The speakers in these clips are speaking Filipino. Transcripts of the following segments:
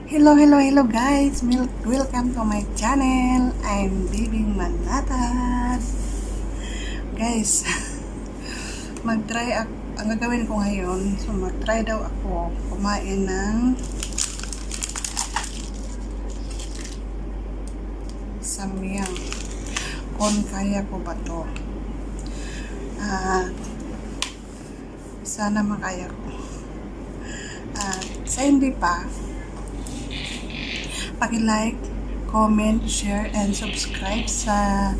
Hello guys! Welcome to my channel. I'm Bibing Manatad. Guys, ang gagawin ko ngayon, so mag-try daw ako kumain ng samyang. Kung kaya ko ba to? Sana makaya ko. Sa hindi pa, paki-like, comment, share, and subscribe sa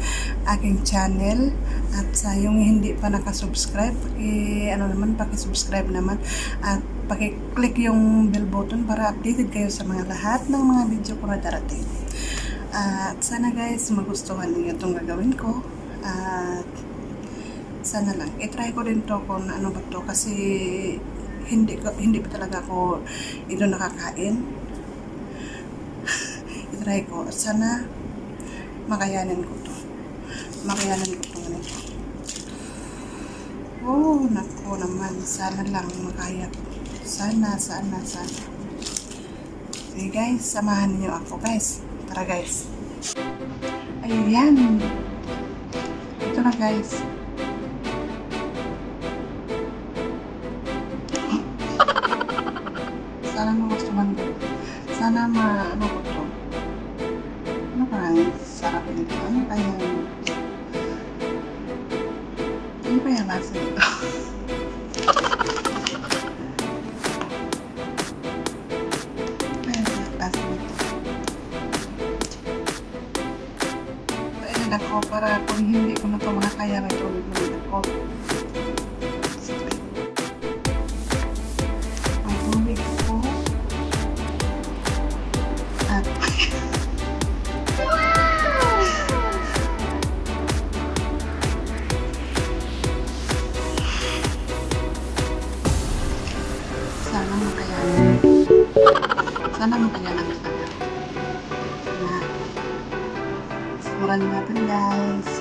aking channel. At sa yung hindi pa nakasubscribe, paki-subscribe naman. At paki-click yung bell button para updated kayo sa mga lahat ng mga video ko na darating. At sana guys, magustuhan niyo itong gagawin ko. At sana lang, itry ko din to kung ano ba to, kasi hindi pa talaga ako ito nakakain. Try ko. Sana makayanin ko to. Ganito. Oh, naku naman. Sana lang makaya ko. Sana. Sige guys, samahan niyo ako guys. Tara guys. Ayan. Ito na guys. Sana magustuhan ko. Sana ano ko to. Parang sarap nito. Ano kaya lasa nito? Lasa nito. Ayan ako, para kung hindi ko na ito makakaya na ito, ako. May tubig ko. At sana makayanan kita. Nah, simulan natin guys.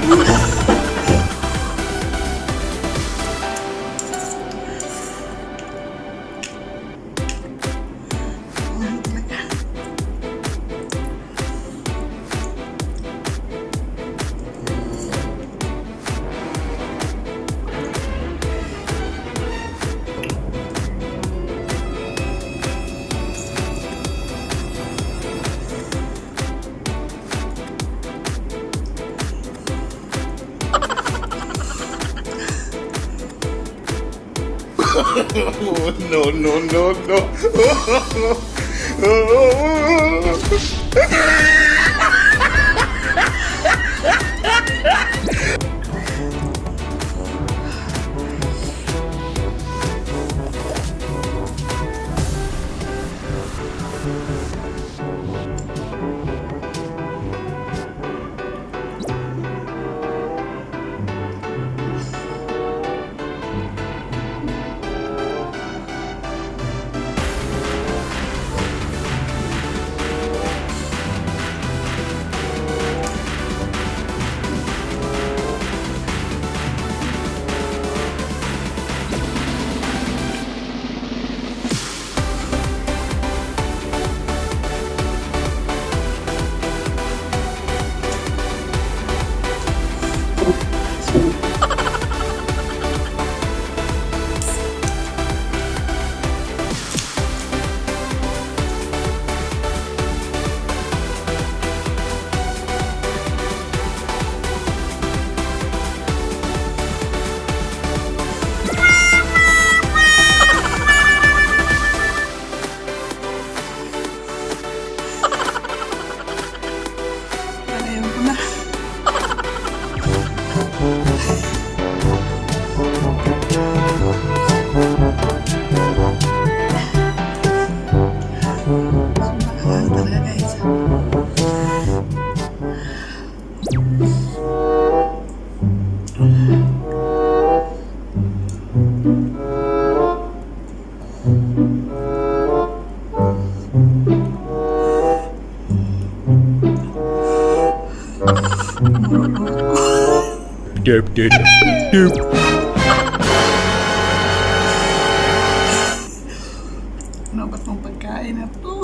No. Derp, derp, derp. Ano ba itong pagkain na to?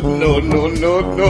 No, no, no, no.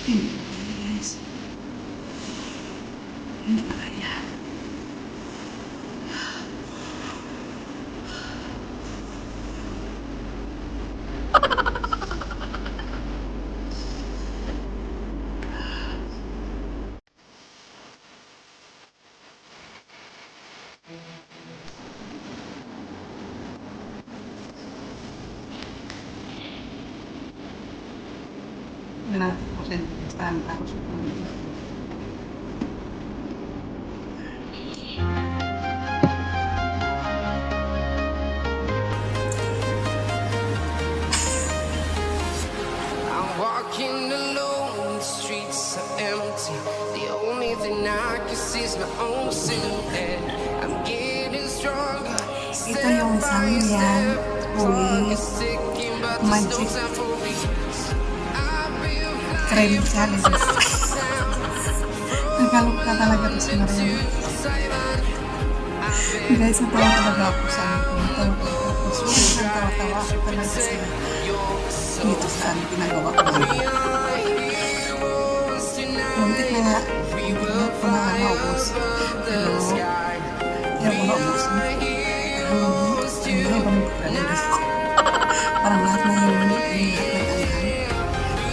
Guys. Hindi na kaya. Natin ko saan ako sa pamilya. I'm walking alone, the streets are empty. The only thing I can see is my own silhouette. I'm getting stronger, Ito step yung by isang yan, step. The clock with is ticking, but there's no magic time for me. I've been cream challenges. Nagalok na talaga ito si Maria. Guys, natawa talaga ako sa ano ko. Natawa talaga ako. Sobrang tawa-tawa ako talaga sa dito sa ano ginagawa ko. Muntik na nga. Muntik na ko na maubos. Pero, hindi ko maubos. Pero, hindi ko maubos ko. Parang lahat na yung lahat ng anghang.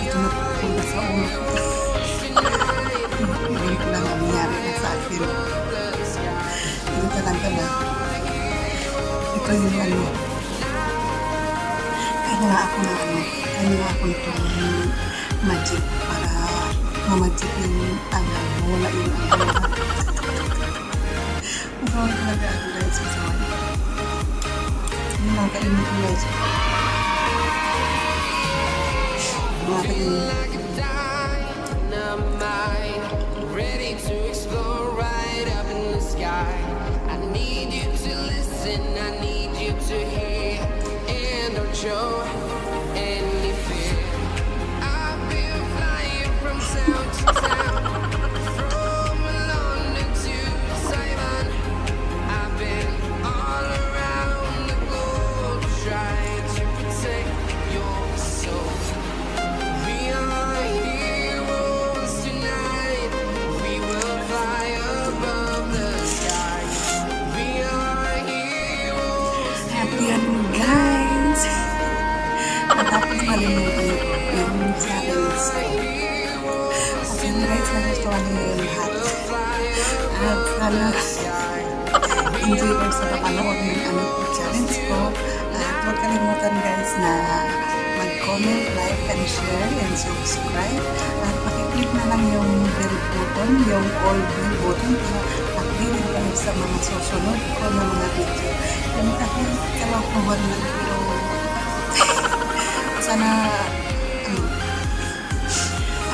Ito na pupunta sa ulo ko. Hindi ko lang nangyari na sa akin. Ito talaga na. Ito yung ano. Kaya ako na ano. Kaya ako itong magic para mamagic yung anghang. Mawala yung anghang. Masawag talaga ako guys. Masawag. Yung mga kainin ko guys. Mga kainin. Ready to explore right try. I need you to listen, I need you to hear, and don't show any fear. I've been flying from town to town, from London to Taiwan. I've been all around the globe trying to protect your soul. We are heroes tonight. We will fly above the sky. We are heroes. Happy yan guys! Matapos malimutan ko yung settings ko. At yun guys, nagustuhan niyo yung lahat. At sana enjoy ko sa napanood ng ano ko challenge ko. At huwag kalimutan guys na mag-comment, like, and share, and subscribe. At pakiclick na lang yung bell button, yung all bell button para updated kayo sa mga susunod ko na mga video. Yung kahit kalakuhan na pero sana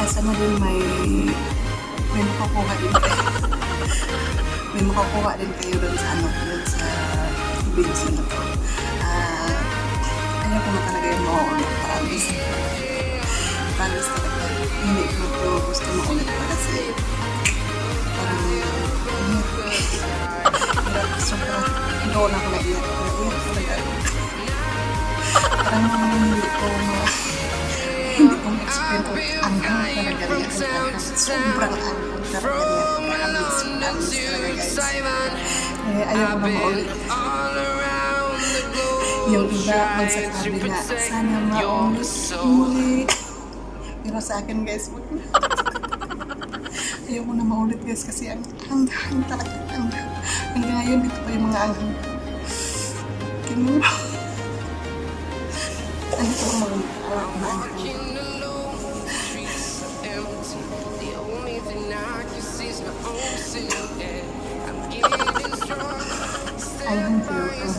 sana din may makukuha din kayo. May makukuha din kayo dun sa ano, dun sa video na to. Ayaw ko na talaga yung mauulit. Promise talaga. Hindi ko ito gusto maulit pa kasi parang hirap sobrang doon ako naiyak. Naiyak talaga. Parang hindi ko ma-explain ko ang talaga niya. Sobrang ang talaga niya. Promise talaga guys. Ayaw ko na maulit. Yung iba magsasabi na sana maulit muli. Pero sa akin guys, ayaw ko na maulit guys kasi ang talaga hanggang ngayon dito pa yung mga anghang. Ganun. Ano ko mga anghang. The only thing I can see is my own silhouette. I'm getting strong. Anghang guys.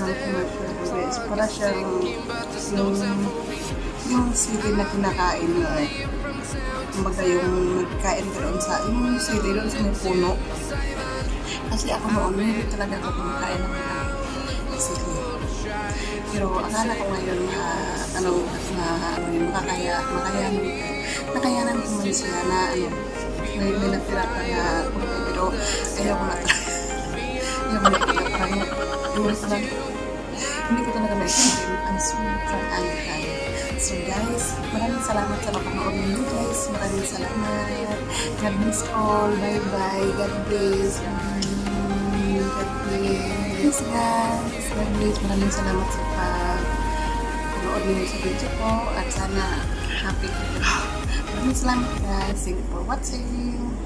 Para siyang yung sili na kinakain mo. Kumbaga yung nagkain ka doon sa yung sili doon sa may puno. Kasi ako noon, hindi talaga ako kumakain ng sili. Pero akala ko ngayon nakayanan ko man siya na may natira pa na pero ayaw ko na talaga. Ayaw ko na talaga parang hindi ko talaga ma-explain ang sobrang anghang. So guys, maraming salamat sa napanood ninyo guys. Maraming salamat. God bless all. Bye-bye. God bless. God bless guys. God bless. Maraming salamat sa panood ninyo sa video ko. At sana happy kayo. Maraming salamat guys. Thank you for watching.